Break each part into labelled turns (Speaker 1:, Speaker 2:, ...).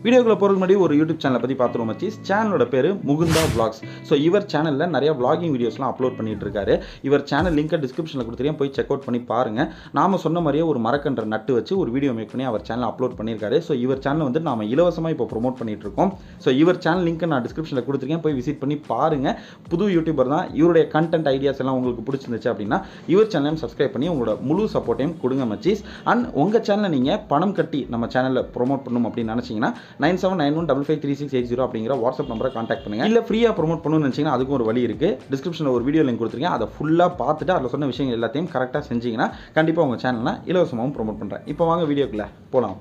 Speaker 1: வீடியோக்குள்ள போறதுக்கு முன்னாடி ஒரு யூடியூப் சேனலை பத்தி பார்த்துருவோம் மச்சீஸ். சேனலோட பேரு முகுந்தா VLOGZ. ஸோ இவர் சேனல்ல நிறைய vlogging வீடியோஸ்லாம் அப்லோட் பண்ணிட்டு இருக்காரு. இவர் சேனல் லிங்கை டிஸ்கிரிப்ஷன்ல கொடுத்துருக்கேன், போய் செக் அவுட் பண்ணி பாருங்க. நாம சொன்ன மாதிரியே ஒரு மரக்கன்ற நட்டு வச்சு ஒரு வீடியோ மேக் பண்ணி அவர் சேனல் அப்லோட் பண்ணியிருக்காரு. ஸோ இவர் சேனல் வந்து நாம இலவசமா இப்போ ப்ரோமோட் பண்ணிட்டு இருக்கோம். ஸோ இவர் சேனல் லிங்க் நான் டிஸ்கிரிப்ஷன்ல கொடுத்துருக்கேன், போய் விசிட் பண்ணி பாருங்க. புது யூடியூபர் தான், இவருடைய கண்டென்ட் ஐடியாஸ் எல்லாம் உங்களுக்கு பிடிச்சிருந்துச்சு அப்படின்னா இவர் சேனலையும் சப்ஸ்கிரைப் பண்ணி உங்களோட முழு சப்போர்ட்டையும் கொடுங்க மச்சீஸ். அண்ட் உங்க சேனலை நீங்க பணம் கட்டி நம்ம சேனல்ல ப்ரோமோட் பண்ணணும் அப்படின்னு நினைச்சீங்கன்னா 9791553680 அப்படிங்கிற வாட்ஸ்அப் நம்பரை கான்டாக்ட் பண்ணுங்க. இல்ல ஃப்ரீயா ப்ரோமோட் பண்ணணும்னு நினைச்சீங்கன்னா அதுக்கும் ஒரு வழி இருக்கு. டிஸ்கிரிப்ஷன்ல ஒரு வீடியோ லிங்க் கொடுத்துருக்கேன், அதை ஃபுல்லா பார்த்துட்டு அதில் சொன்ன விஷயங்கள் எல்லாத்தையும் கரெக்டாக செஞ்சீங்கன்னா கண்டிப்பாக உங்க சேனலை இலவசமாகவும் ப்ரோமோட் பண்றேன். இப்போ வாங்க வீடியோக்குள்ள போலாம்.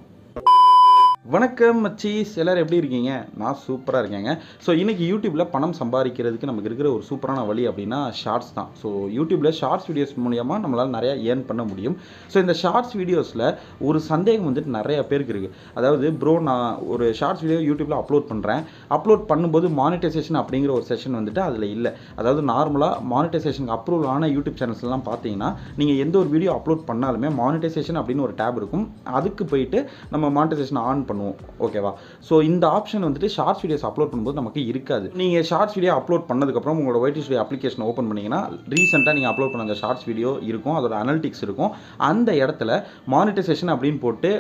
Speaker 1: வணக்கம் மச்சீஸ், எல்லாரும் எப்படி இருக்கீங்க? நான் சூப்பராக இருக்கேங்க. ஸோ இன்றைக்கி யூடியூப்பில் பணம் சம்பாதிக்கிறதுக்கு நமக்கு இருக்கிற ஒரு சூப்பரான வழி அப்படின்னா ஷார்ட்ஸ் தான். ஸோ யூடியூப்பில் ஷார்ட்ஸ் வீடியோஸ் மூலியமாக நம்மளால் நிறையா ஏர்ன் பண்ண முடியும். ஸோ இந்த ஷார்ட்ஸ் வீடியோஸில் ஒரு சந்தேகம் வந்துட்டு நிறைய பேருக்கு இருக்குது. அதாவது ப்ரோ, நான் ஒரு ஷார்ட்ஸ் வீடியோ யூடியூப்பில் அப்லோட் பண்ணுறேன், அப்லோட் பண்ணும்போது மானிட்டைசேஷன் அப்படிங்கிற ஒரு செஷன் வந்துட்டு அதில் இல்லை. அதாவது நார்மலாக மானிட்டைசேஷனுக்கு அப்ரூவல் ஆன யூடியூப் சேனல்ஸ்லாம் பார்த்தீங்கன்னா நீங்கள் எந்த ஒரு வீடியோ அப்லோட் பண்ணாலுமே மானிட்டைசேஷன் அப்படின்னு ஒரு டேப் இருக்கும், அதுக்கு போயிட்டு நம்ம மானிட்டைசேஷன் ஆன் பண்ணுவோம். ஓகேவா? ஸோ இந்த ஆப்ஷன் வந்துட்டு ஷார்ட்ஸ் வீடியோஸ் அப்லோட் பண்ணும்போது நமக்கு இருக்காது. நீங்கள் ஷார்ட்ஸ் வீடியோ அப்லோட் பண்ணதுக்கப்புறம் உங்களோட YT அப்ளிகேஷன் ஓப்பன் பண்ணிங்கன்னா ரீசெண்டாக நீங்கள் அப்லோட் பண்ண அந்த ஷார்ட்ஸ் வீடியோ இருக்கும், அதோட அனலிட்டிக்ஸ் இருக்கும். அந்த இடத்துல மானிட்டைசேஷன் அப்படின்னு போட்டு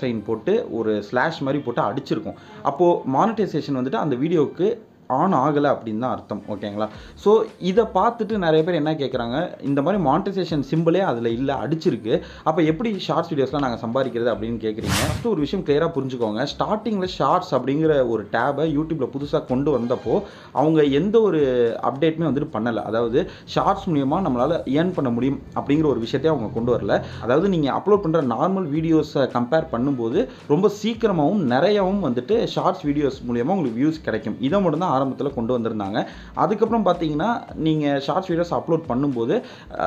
Speaker 1: $sign போட்டு ஒரு ஸ்லாஷ் மாதிரி போட்டு அடிச்சிருக்கும். அப்போது மானிட்டைசேஷன் வந்துட்டு அந்த வீடியோவுக்கு ஆன் ஆகலை அப்படின்னு தான் அர்த்தம். ஓகேங்களா? ஸோ இதை பார்த்துட்டு நிறைய பேர் என்ன கேட்குறாங்க, இந்த மாதிரி மானிட்டைசேஷன் சிம்பிளே அதில் இல்லை, அடிச்சிருக்கு, அப்போ எப்படி ஷார்ட்ஸ் வீடியோஸ்லாம் நாங்கள் சம்பாதிக்கிறது அப்படின்னு கேட்குறீங்க. ஃபஸ்ட்டு ஒரு விஷயம் கிளியராக புரிஞ்சுக்கோங்க. ஸ்டார்டிங்கில் ஷார்ட்ஸ் அப்படிங்கிற ஒரு டேபை யூடியூப்பில் புதுசாக கொண்டு வந்தப்போ அவங்க எந்த ஒரு அப்டேட்டுமே வந்துட்டு பண்ணலை. அதாவது ஷார்ட்ஸ் மூலியமாக நம்மளால் ஏர்ன் பண்ண முடியும் அப்படிங்கிற ஒரு விஷயத்தையும் அவங்க கொண்டு வரல. அதாவது நீங்கள் அப்லோட் பண்ணுற நார்மல் வீடியோஸை கம்பேர் பண்ணும்போது ரொம்ப சீக்கிரமாகவும் நிறையாவும் வந்துட்டு ஷார்ட்ஸ் வீடியோஸ் மூலியமாக உங்களுக்கு வியூஸ் கிடைக்கும். இதை மட்டும் தான் ஆரம்பத்தில் கொண்டு வந்திருந்தாங்க. அதுக்கப்புறம் பார்த்தீங்கன்னா நீங்கள் ஷார்ட்ஸ் வீடியோஸ் அப்லோட் பண்ணும்போது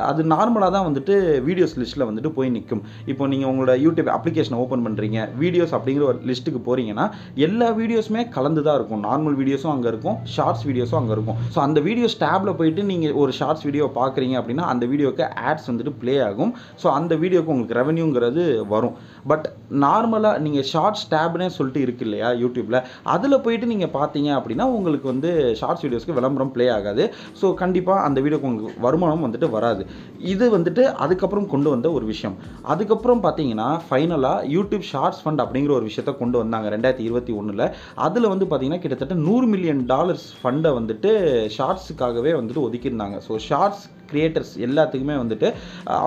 Speaker 1: அது நார்மலாக தான் வந்துட்டு வீடியோஸ் லிஸ்ட்டில் வந்துட்டு போய் நிற்கும். இப்போ நீங்கள் உங்களோட யூடியூப் அப்ளிகேஷனை ஓப்பன் பண்ணுறீங்க, வீடியோஸ் அப்படிங்கிற ஒரு லிஸ்ட்டுக்கு போகிறீங்கன்னா எல்லா வீடியோஸுமே கலந்து தான் இருக்கும். நார்மல் வீடியோஸும் அங்கே இருக்கும், ஷார்ட்ஸ் வீடியோஸும் அங்கே இருக்கும். ஸோ அந்த வீடியோஸ் டேப்பில் போயிட்டு நீங்கள் ஒரு ஷார்ட்ஸ் வீடியோ பார்க்குறீங்க அப்படின்னா அந்த வீடியோக்கு ஆட்ஸ் வந்துட்டு ப்ளே ஆகும். ஸோ அந்த வீடியோக்கு உங்களுக்கு ரெவன்யூங்கிறது வரும். பட் நார்மலாக நீங்கள் ஷார்ட்ஸ் டேப்னே சொல்லிட்டு இருக்கு இல்லையா யூடியூப்பில், அதில் போயிட்டு நீங்கள் பார்த்தீங்க அப்படின்னா உங்களுக்கு வந்து ஷார்ட்ஸ் வீடியோஸ்க்கு விளம்பரம் ப்ளே ஆகாது. ஸோ கண்டிப்பாக அந்த வீடியோக்கு உங்களுக்கு வருமானம் வந்துட்டு வராது. இது வந்துட்டு அதுக்கப்புறம் கொண்டு வந்த ஒரு விஷயம். அதுக்கப்புறம் பார்த்தீங்கன்னா ஃபைனலாக யூடியூப் ஷார்ட்ஸ் ஃபண்ட் அப்படிங்கிற ஒரு விஷயத்தை கொண்டு வந்தாங்க 2021. அதில் வந்து பார்த்தீங்கன்னா கிட்டத்தட்ட $100 மில்லியன் ஃபண்டை வந்துட்டு ஷார்ட்ஸுக்காகவே வந்துட்டு ஒதுக்கியிருந்தாங்க. ஸோ ஷார்ட்ஸ் கிரியேட்டர்ஸ் எல்லாத்துக்குமே வந்துட்டு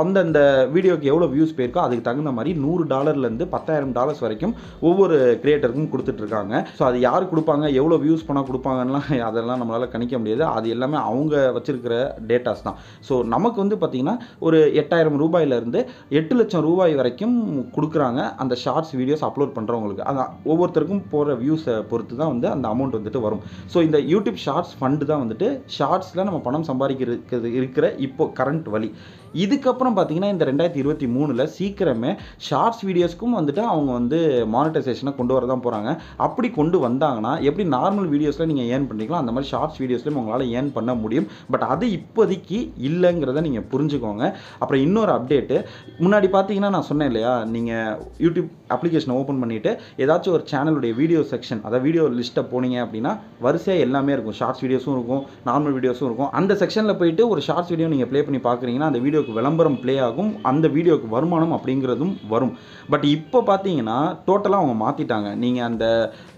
Speaker 1: அந்தந்த வீடியோக்கு எவ்வளோ வியூஸ் போயிருக்கோ அதுக்கு தகுந்த மாதிரி $100 $10,000 வரைக்கும் ஒவ்வொரு கிரியேட்டருக்கும் கொடுத்துட்ருக்காங்க. ஸோ அது யார் கொடுப்பாங்க, எவ்வளோ வியூஸ் பண்ணால் கொடுப்பாங்கலாம் அதெல்லாம் நம்மளால் கணிக்க முடியாது. அது எல்லாமே அவங்க வச்சிருக்கிற டேட்டாஸ் தான். ஸோ நமக்கு வந்து பார்த்திங்கன்னா ஒரு $8,000 $8 லட்சம் வரைக்கும் கொடுக்குறாங்க அந்த ஷார்ட்ஸ் வீடியோஸ் அப்லோட் பண்ணுறவங்களுக்கு. அதான் ஒவ்வொருத்தருக்கும் போகிற வியூஸை பொறுத்து தான் வந்து அந்த அமௌண்ட் வந்துட்டு வரும். ஸோ இந்த யூடியூப் ஷார்ட்ஸ் ஃபண்டு தான் வந்துட்டு ஷார்ட்ஸில் நம்ம பணம் சம்பாதிக்கிறதுக்கு இருக்கிற இப்போ கரண்ட் வழி. இதுக்கப்புறம் பார்த்தீங்கன்னா இந்த 2023 சீக்கிரமே ஷார்ட்ஸ் வீடியோஸ்க்கும் வந்துட்டு அவங்க வந்து மானிட்டைசேஷனை கொண்டு வர தான் போகிறாங்க. அப்படி கொண்டு வந்தாங்கன்னா எப்படி நார்மல் வீடியோஸில் நீங்கள் ஏர்ன் பண்ணுறீங்களோ அந்த மாதிரி ஷார்ட்ஸ் வீடியோஸ்லையும் உங்களால் ஏர்ன் பண்ண முடியும். பட் அது இப்போதைக்கு இல்லைங்கிறத நீங்கள் புரிஞ்சுக்கோங்க. அப்புறம் இன்னொரு அப்டேட்டு, முன்னாடி பார்த்தீங்கன்னா நான் சொன்னேன் இல்லையா, நீங்கள் யூடியூப் அப்ளிகேஷனை ஓப்பன் பண்ணிவிட்டு ஏதாச்சும் ஒரு சேனலுடைய வீடியோ செக்ஷன், அதாவது வீடியோ லிஸ்ட்டை போனீங்க அப்படின்னா வரிசையாக எல்லாமே இருக்கும். ஷார்ட்ஸ் வீடியோஸும் இருக்கும், நார்மல் வீடியோஸும் இருக்கும். அந்த செக்ஷனில் போயிட்டு ஒரு ஷார்ட்ஸ் வீடியோ நீங்கள் ப்ளே பண்ணி பார்க்குறீங்கன்னா அந்த வீடியோக்கு விளம்பரம் ப்ளே ஆகும், அந்த வீடியோக்கு வருமானம் அப்படிங்கிறதும் வரும். பட் இப்போ பார்த்தீங்கன்னா டோட்டலாக அவங்க மாற்றிட்டாங்க. நீங்கள் அந்த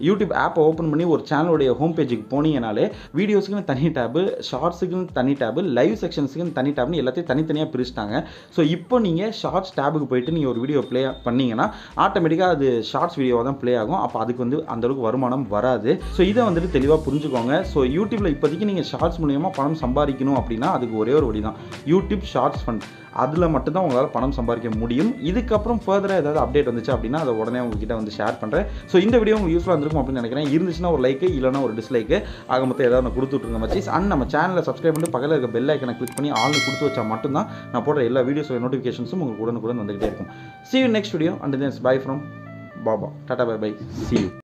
Speaker 1: யூடியூப் ஆப்பை ஓப்பன் பண்ணி ஒரு சேனலுடைய ஹோம் பேஜுக்கு போனீங்கனாலே வீடியோஸுக்குன்னு தனி டேபு, ஷார்ட்ஸுக்குன்னு தனி டேபு, லைவ் செக்ஷன்ஸுக்குன்னு தனி டேப்னு எல்லாத்தையும் தனித்தனியாக பிரிச்சுட்டாங்க. ஸோ இப்போ நீங்கள் ஷார்ட்ஸ் டேபுக்கு போயிட்டு நீங்கள் ஒரு வீடியோ ப்ளே பண்ணிங்கன்னா ஆட்டோமேட்டிக்காக அது ஷார்ட்ஸ் வீடியோவாக தான் ப்ளே ஆகும். அப்போ அதுக்கு வந்து அந்தளவுக்கு வருமானம் வராது. ஸோ இதை வந்துட்டு தெளிவாக புரிஞ்சுக்கோங்க. ஸோ யூடியூப்பில் இப்போதைக்கு நீங்கள் ஷார்ட்ஸ் மூலியமாக பணம் சம்பாதிக்கணும் அப்படின்னா அதுக்கு ஒரே ஒரு வழி தான், யூடியூப் ஷார்ட்ஸ் ஃபண்ட். அதில் மட்டும்தான் உங்களால் பணம் சம்பாதிக்க முடியும். இதுக்கப்புறம் ஃபர்தராக ஏதாவது அப்டேட் வந்துச்சு அப்படின்னா அதை உடனே உங்ககிட்ட வந்து ஷேர் பண்ணுறேன். ஸோ இந்த வீடியோ உங்களுக்கு யூஸ்ஃபுல்லாக இருந்திருக்கும் அப்படின்னு நினைக்கிறேன். இருந்துச்சுன்னா ஒரு லைக்கு, இல்லைனா ஒரு டிஸ்லைக்கு, ஆக மொத்தம் ஏதாவது நான் கொடுத்துட்ருங்க மச்சீஸ். அண்ட் நம்ம சேனலை சப்ஸ்கிரைப் பண்ணிட்டு பக்கத்தில் இருக்க பெல் ஐக்கனை கிளிக் பண்ணி ஆல்னு கொடுத்து வச்சா மட்டும்தான் நான் போடுற எல்லா வீடியோஸோட நோட்டிஃபிகேஷன்ஸும் உங்களுக்கு உடனுக்குடன் வந்துகிட்டே இருக்கும். See you next video. Until then, bye from Baba. Tata, bye bye. See you.